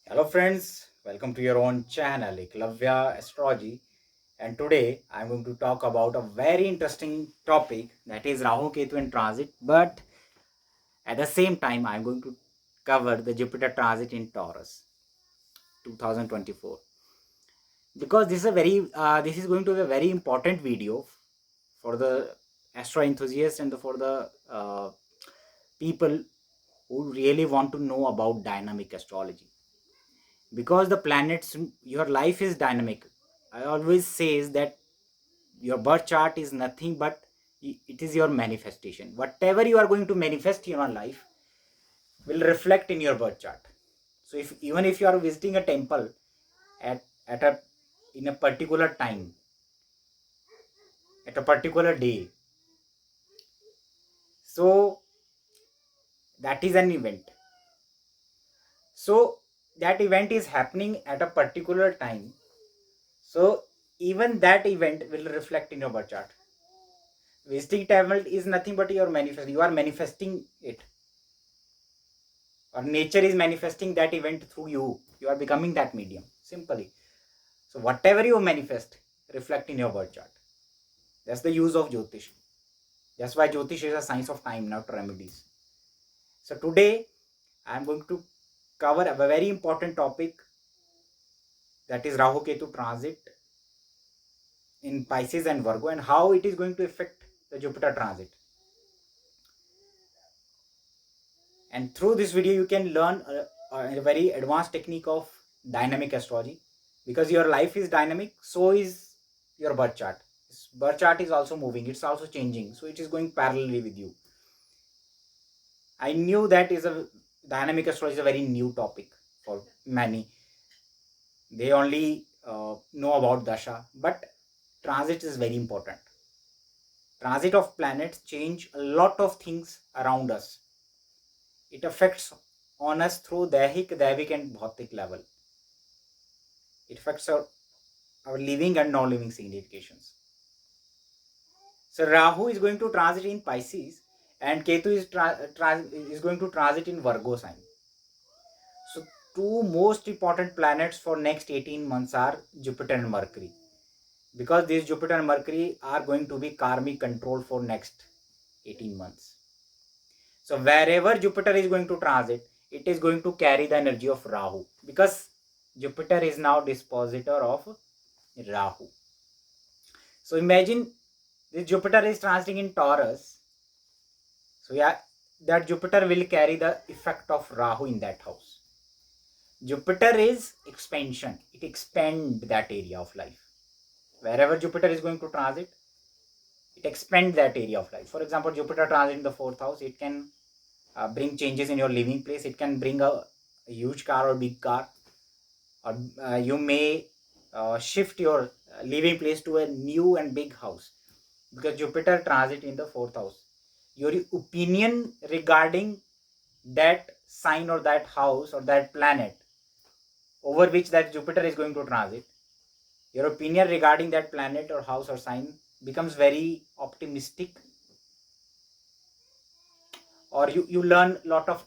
Hello friends, welcome to your own channel Eklavya Astrology, and today I'm going to talk about a very interesting topic, that is Rahu Ketu in transit, but at the same time I'm going to cover the Jupiter transit in Taurus 2024, because this is going to be a very important video for the astro enthusiasts and for the people who really want to know about dynamic astrology, because the planets, your life is dynamic. I always says that your birth chart is nothing but it is your manifestation. Whatever you are going to manifest in your life will reflect in your birth chart. So if even if you are visiting a temple at a in a particular time, at a particular day, so that is an event. So that event is happening at a particular time, so even that event will reflect in your birth chart. Visiting talent is nothing but your manifest. You are manifesting it, or nature is manifesting that event through you. You are becoming that medium simply. So whatever you manifest, reflect in your birth chart. That's the use of Jyotish. That's why Jyotish is a science of time, not remedies. So today I am going to cover a very important topic, that is Rahu Ketu transit in Pisces and Virgo, and how it is going to affect the Jupiter transit. And through this video you can learn a very advanced technique of dynamic astrology, because your life is dynamic, so is your birth chart. This birth chart is also moving, it's also changing, so it is going parallelly with you. I knew that is a dynamic astrology is a very new topic for many. They only know about dasha, but transit is very important. Transit of planets change a lot of things around us. It affects on us through Daivik and Bhautik level. It affects our living and non-living significations. So Rahu is going to transit in Pisces, and Ketu is going to transit in Virgo sign. So two most important planets for next 18 months are Jupiter and Mercury, because these Jupiter and Mercury are going to be karmic control for next 18 months. So wherever Jupiter is going to transit, it is going to carry the energy of Rahu, because Jupiter is now dispositor of Rahu. So imagine this Jupiter is transiting in Taurus. So yeah, that Jupiter will carry the effect of Rahu in that house. Jupiter is expansion. It expand that area of life. Wherever Jupiter is going to transit, it expand that area of life. For example, Jupiter transit in the fourth house, it can bring changes in your living place. It can bring a huge car or big car, or you may shift your living place to a new and big house, because Jupiter transit in the fourth house. Your opinion regarding that sign or that house or that planet over which that Jupiter is going to transit, your opinion regarding that planet or house or sign becomes very optimistic, or you learn a lot of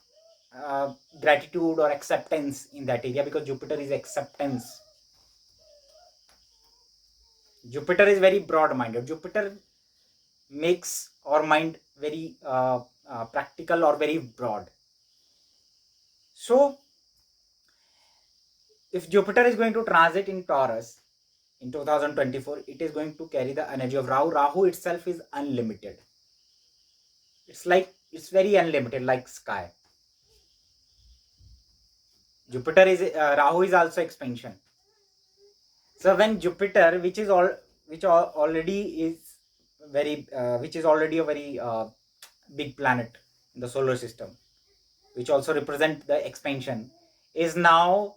gratitude or acceptance in that area, because Jupiter is acceptance. Jupiter is very broad minded. Jupiter makes our mind very practical or very broad. So if Jupiter is going to transit in Taurus in 2024, it is going to carry the energy of Rahu. Rahu itself is unlimited. It's very unlimited, like sky. Jupiter is Rahu is also expansion. So when Jupiter, already is which is already a very big planet in the solar system, which also represent the expansion, is now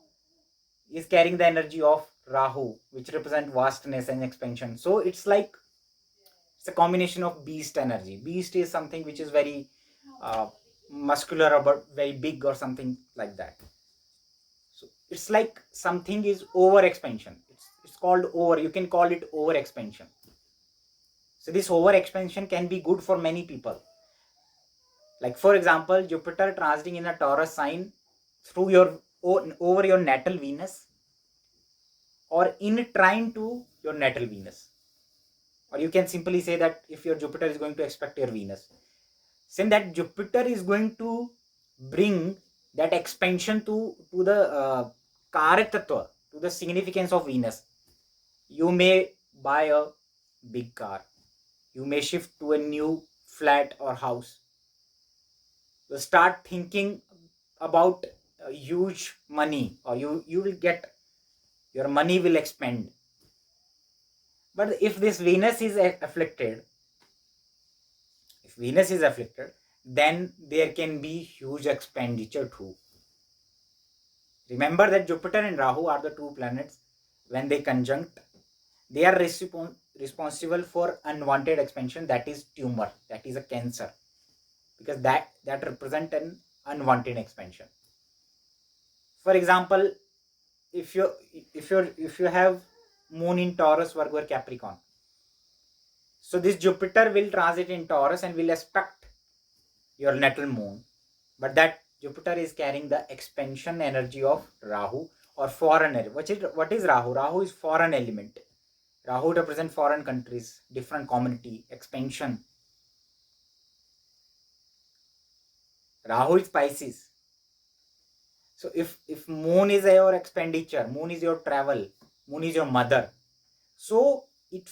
is carrying the energy of Rahu, which represent vastness and expansion. So it's a combination of beast energy. Beast is something which is very muscular or but very big or something like that. So it's like something is over expansion. It's called over. You can call it over expansion. So this over expansion can be good for many people. Like for example, Jupiter transiting in a Taurus sign through your over your natal Venus or in trine to your natal Venus. Or you can simply say that if your Jupiter is going to aspect your Venus, since that Jupiter is going to bring that expansion to the Karak Tattva, to the significance of Venus. You may buy a big car. You may shift to a new flat or house. You start thinking about huge money, or you will get, your money will expand. But if this Venus is afflicted, if Venus is afflicted, then there can be huge expenditure too. Remember that Jupiter and Rahu are the two planets. When they conjunct, they are responsible for unwanted expansion, that is tumor, that is a cancer, because that represent an unwanted expansion. For example, if you have moon in Taurus, Virgo or Capricorn, so this Jupiter will transit in Taurus and will aspect your natal moon, but that Jupiter is carrying the expansion energy of Rahu or foreign energy. What is Rahu? Rahu is foreign element. Rahu represents foreign countries, different community, expansion. Rahu is Pisces. So if moon is your expenditure, moon is your travel, moon is your mother, so it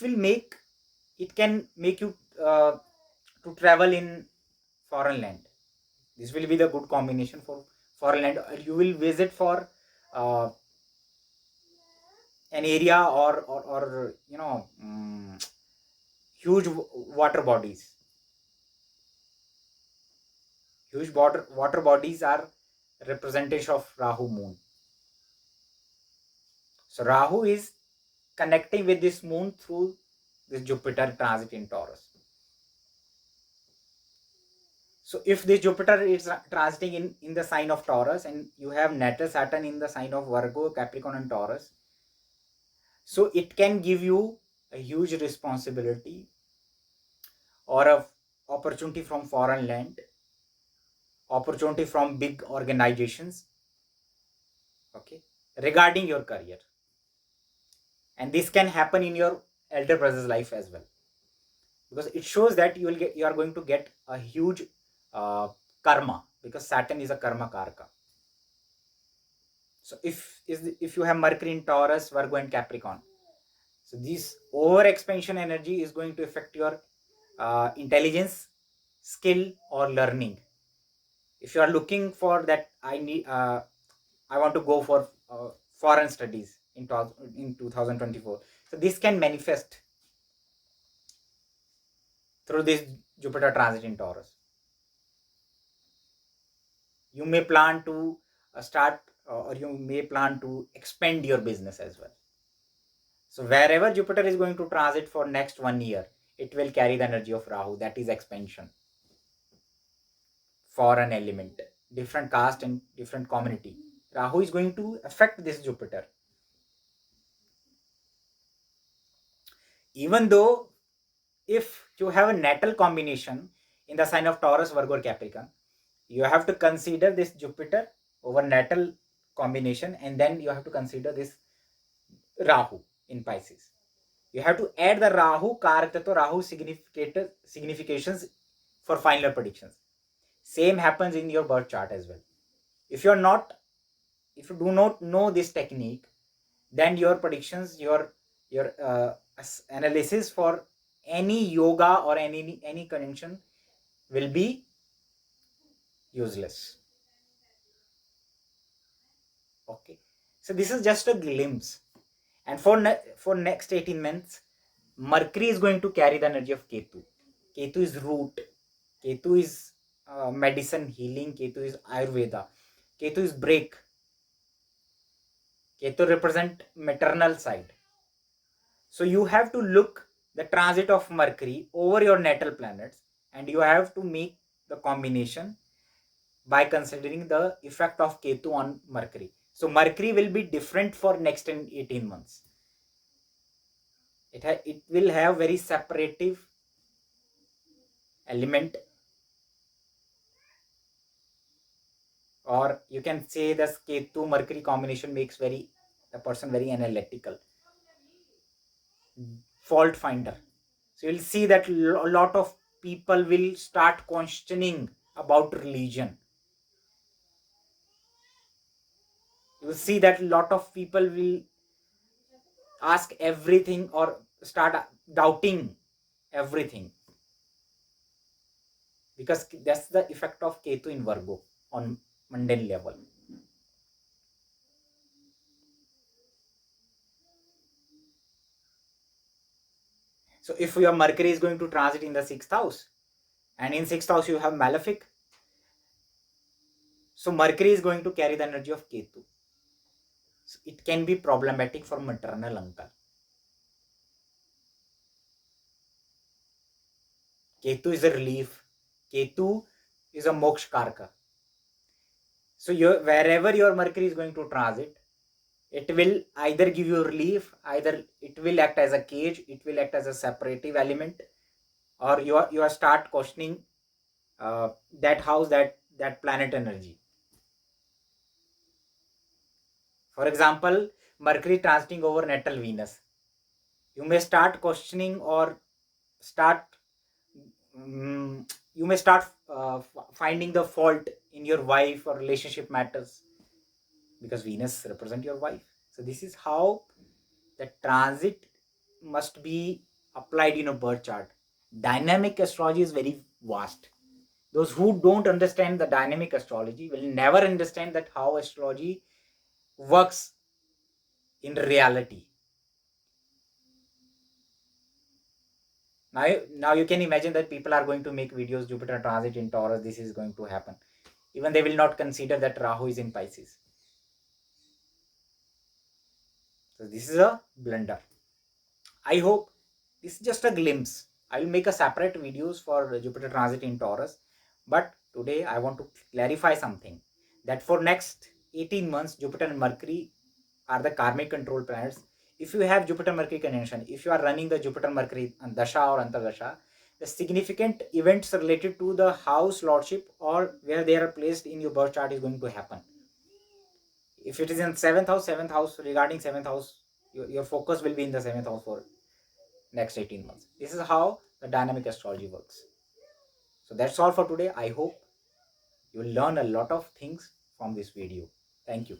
can make you to travel in foreign land. This will be the good combination for foreign land. You will visit for uh, an area or huge water bodies. Huge water bodies are representation of Rahu moon. So Rahu is connecting with this moon through this Jupiter transit in Taurus. So if this Jupiter is transiting in the sign of Taurus and you have natal Saturn in the sign of Virgo, Capricorn and Taurus, so it can give you a huge responsibility or a opportunity from foreign land, opportunity from big organizations, okay, regarding your career. And this can happen in your elder brother's life as well, because it shows that you are going to get a huge uh, karma, because Saturn is a karma karka. So if you have Mercury in Taurus, Virgo and Capricorn, so this over expansion energy is going to affect your intelligence, skill or learning. If you are looking for that, I want to go for foreign studies in 2024, so this can manifest through this Jupiter transit in Taurus. You may plan to start or you may plan to expand your business as well. So wherever Jupiter is going to transit for next 1 year, it will carry the energy of Rahu, that is expansion, foreign element, different caste and different community. Rahu is going to affect this Jupiter. Even though if you have a natal combination in the sign of Taurus, Virgo or Capricorn, you have to consider this Jupiter over natal combination, and then you have to consider this Rahu in Pisces. You have to add the Rahu Karatattva, Rahu significations for final predictions. Same happens in your birth chart as well. If you do not know this technique, then your predictions, your analysis for any yoga or any connection will be useless. Okay, so this is just a glimpse, and for next 18 months, Mercury is going to carry the energy of Ketu. Ketu is root. Ketu is medicine, healing. Ketu is Ayurveda. Ketu is break. Ketu represent maternal side. So you have to look the transit of Mercury over your natal planets, and you have to make the combination by considering the effect of Ketu on Mercury. So Mercury will be different for next 18 months. It will have very separative element. or you can say the Ketu Mercury combination makes the person very analytical, fault finder. So you'll see that a lot of people will start questioning about religion. You will see that a lot of people will ask everything or start doubting everything, because that's the effect of Ketu in Virgo on mundane level. So if your Mercury is going to transit in the sixth house, and in sixth house you have malefic, so Mercury is going to carry the energy of Ketu. So it can be problematic for maternal uncle. Ketu is a relief. Ketu is a moksha karka. So wherever your Mercury is going to transit, it will either give you relief, either it will act as a cage, it will act as a separative element, or you are start questioning that house, that planet energy. For example, Mercury transiting over natal Venus, you may start questioning or start you may start finding the fault in your wife or relationship matters, because Venus represent your wife. So this is how the transit must be applied in a birth chart. Dynamic astrology is very vast. Those who don't understand the dynamic astrology will never understand that how astrology works in reality. Now you can imagine that people are going to make videos, Jupiter transit in Taurus, this is going to happen. Even they will not consider that Rahu is in Pisces. So this is a blunder. I hope this is just a glimpse. I will make a separate videos for Jupiter transit in Taurus. But today I want to clarify something, that for next 18 months, Jupiter and Mercury are the karmic control planets. If you have Jupiter Mercury conjunction, if you are running the Jupiter Mercury Dasha or Antardasha, the significant events related to the house lordship or where they are placed in your birth chart is going to happen. If it is in seventh house, regarding seventh house, your focus will be in the seventh house for next 18 months. This is how the dynamic astrology works. So that's all for today. I hope you will learn a lot of things from this video. Thank you.